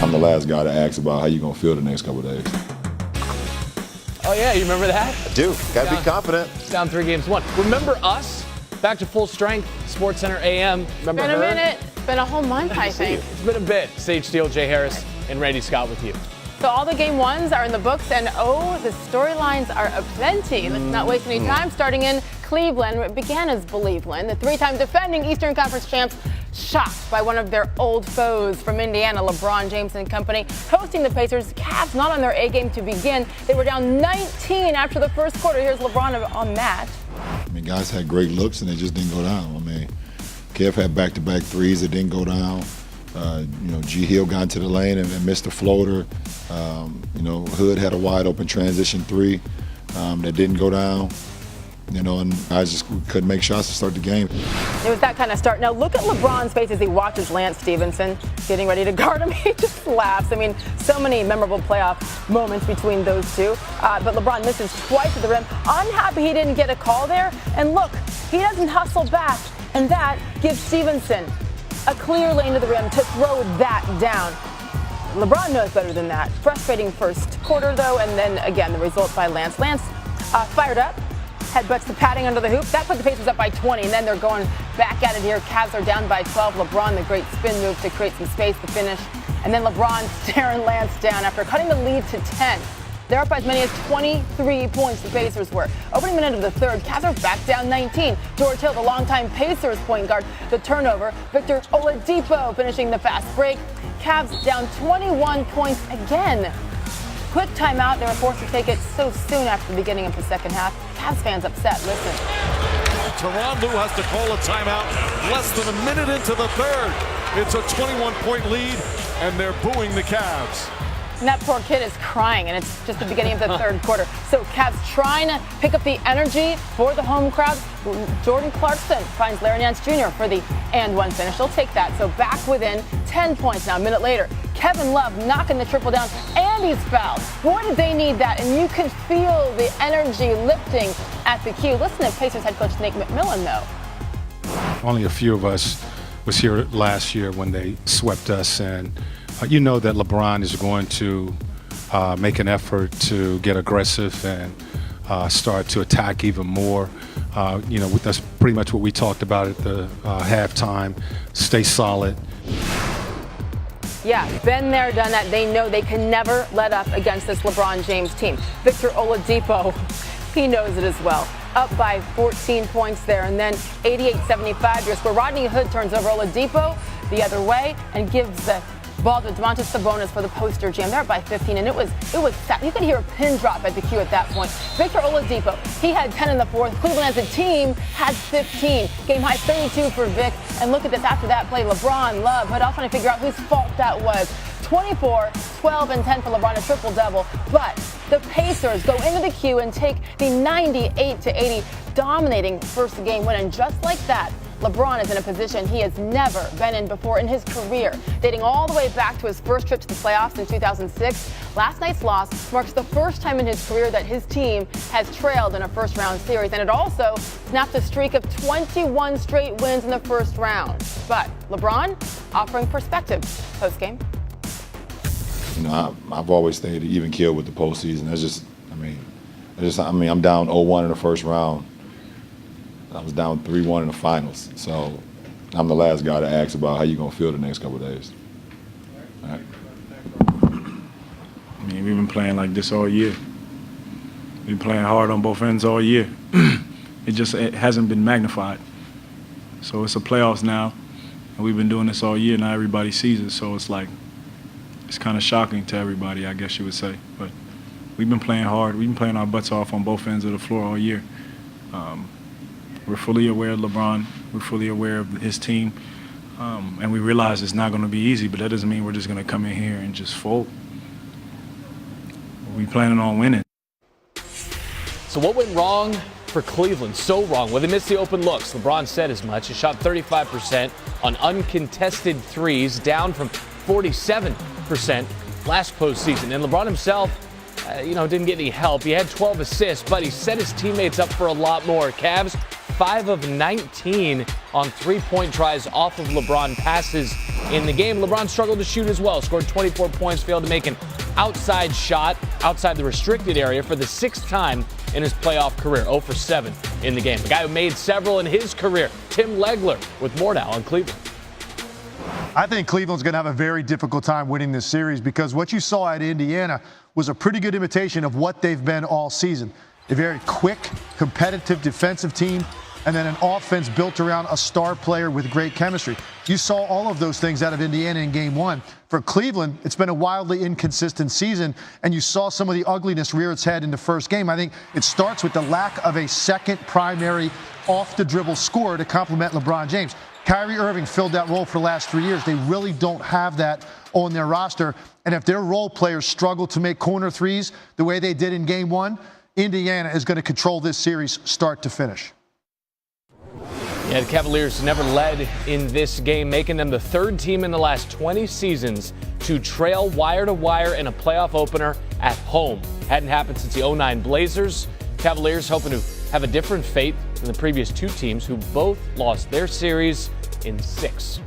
I'm the last guy to ask about how you going to feel the next couple of days. Oh, yeah, you remember that? I do. Got to be confident. Down 3-1. Remember us? Back to full strength, SportsCenter AM. Remember Been a her? minute. Been a whole month, I think. It's been a bit. Sage Steele, Jay Harris, and Randy Scott with you. So all the game ones are in the books, and the storylines are aplenty. Let's not waste any time. Starting in Cleveland, it began as Believeland. The three-time defending Eastern Conference champs shocked by one of their old foes from Indiana, LeBron James and company, hosting the Pacers. Cavs not on their A game to begin. They were down 19 after the first quarter. Here's LeBron on that. I mean, guys had great looks and they just didn't go down. I mean, Kev had back-to-back threes that didn't go down. G. Hill got into the lane and missed a floater. Hood had a wide-open transition three that didn't go down. And I just couldn't make shots to start the game. It was that kind of start. Now look at LeBron's face as he watches Lance Stevenson getting ready to guard him. He just laughs. I mean, so many memorable playoff moments between those two. But LeBron misses twice at the rim. Unhappy he didn't get a call there. And look, he doesn't hustle back. And that gives Stevenson a clear lane to the rim to throw that down. LeBron knows better than that. Frustrating first quarter, though, and then, again, the result by Lance. Lance fired up, headbutts the padding under the hoop. That put the Pacers up by 20, and then they're going back at it here. Cavs are down by 12. LeBron, the great spin move to create some space to finish. And then LeBron staring Lance down after cutting the lead to 10. They're up by as many as 23 points, the Pacers were. Opening minute of the third, Cavs are back down 19. George Hill, the longtime Pacers point guard, the turnover. Victor Oladipo finishing the fast break. Cavs down 21 points again. Quick timeout. They were forced to take it so soon after the beginning of the second half. Cavs fans upset. Listen. Toronto has to call a timeout less than a minute into the third. It's a 21-point lead, and they're booing the Cavs. And that poor kid is crying, and it's just the beginning of the third quarter. So Cavs trying to pick up the energy for the home crowd. Jordan Clarkson finds Larry Nance Jr. for the and one finish. He'll take that. So back within 10 points now. A minute later, Kevin Love knocking the triple down, and he's fouled. Boy, did they need that, and you can feel the energy lifting at the cue. Listen to Pacers head coach Nate McMillan, though. Only a few of us was here last year when they swept us, and you know that LeBron is going to make an effort to get aggressive and start to attack even more. That's pretty much what we talked about at the halftime. Stay solid. Yeah, been there, done that. They know they can never let up against this LeBron James team. Victor Oladipo, he knows it as well. Up by 14 points there, and then 88-75 where Rodney Hood turns over Oladipo the other way and gives the ball to Domantas Sabonis for the poster jam. They're up by 15, and it was sad. You could hear a pin drop at the cue at that point. Victor Oladipo, he had 10 in the fourth. Cleveland as a team had 15. Game high 32 for Vic. And look at this after that play. LeBron, Love, Hood all trying to figure out whose fault that was. 24, 12, and 10 for LeBron, a triple-double. But the Pacers go into the queue and take the 98-80 dominating first game win. And just like that, LeBron is in a position he has never been in before in his career. Dating all the way back to his first trip to the playoffs in 2006, last night's loss marks the first time in his career that his team has trailed in a first-round series. And it also snapped a streak of 21 straight wins in the first round. But LeBron offering perspective post-game. I've always stayed even keel with the postseason. I'm down 0-1 in the first round. I was down 3-1 in the finals. So I'm the last guy to ask about how you going to feel the next couple of days. All right. We've been playing like this all year. We've been playing hard on both ends all year. It hasn't been magnified. So it's the playoffs now, and we've been doing this all year. Now everybody sees it, so it's kind of shocking to everybody, I guess you would say. But we've been playing hard. We've been playing our butts off on both ends of the floor all year. We're fully aware of LeBron. We're fully aware of his team. And we realize it's not going to be easy, but that doesn't mean we're just going to come in here and just fold. We're planning on winning. So what went wrong for Cleveland? So wrong. Well, they missed the open looks. LeBron said as much. He shot 35% on uncontested threes, down from 47% last postseason. And LeBron himself, didn't get any help. He had 12 assists, but he set his teammates up for a lot more. Cavs, 5 of 19 on three-point tries off of LeBron passes in the game. LeBron struggled to shoot as well, scored 24 points, failed to make an outside shot outside the restricted area for the 6th time in his playoff career, 0 for 7 in the game. The guy who made several in his career, Tim Legler, with more now on Cleveland. I think Cleveland's going to have a very difficult time winning this series because what you saw at Indiana was a pretty good imitation of what they've been all season. A very quick, competitive defensive team, and then an offense built around a star player with great chemistry. You saw all of those things out of Indiana in Game 1. For Cleveland, it's been a wildly inconsistent season, and you saw some of the ugliness rear its head in the first game. I think it starts with the lack of a second primary off-the-dribble scorer to complement LeBron James. Kyrie Irving filled that role for the last 3 years. They really don't have that on their roster. And if their role players struggle to make corner threes the way they did in Game 1, Indiana is going to control this series start to finish. Yeah, the Cavaliers never led in this game, making them the 3rd team in the last 20 seasons to trail wire to wire in a playoff opener at home. Hadn't happened since the 09 Blazers. Cavaliers hoping to have a different fate than the previous 2 teams who both lost their series in 6.